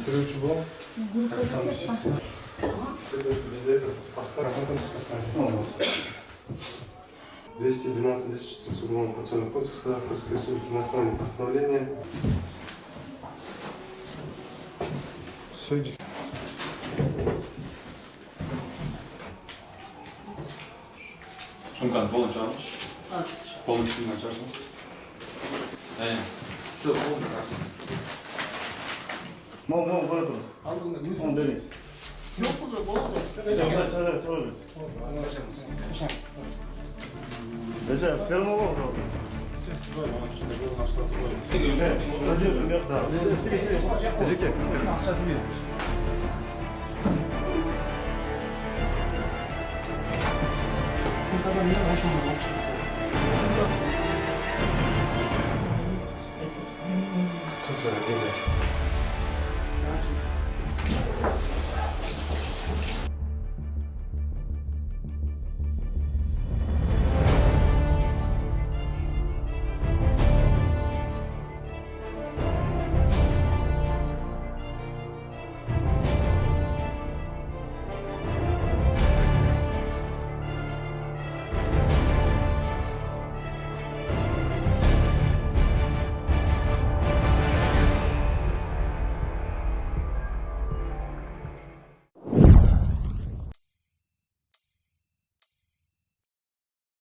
Регистрирующий блок. Везде это поставь. 212-214 Уголовного процессуального кодекса Крымской Республики на основании постановления. Все, иди. Сумканы полностью açmış. Полностью açarsınız. Все, полностью açarsınız. Мол, бұрын. Он дөнес. Жоқ болды, болды. Çağırırız. Recep, sen ne olur? Recep, yok da. Eceke. Bu kadar ne hoşuma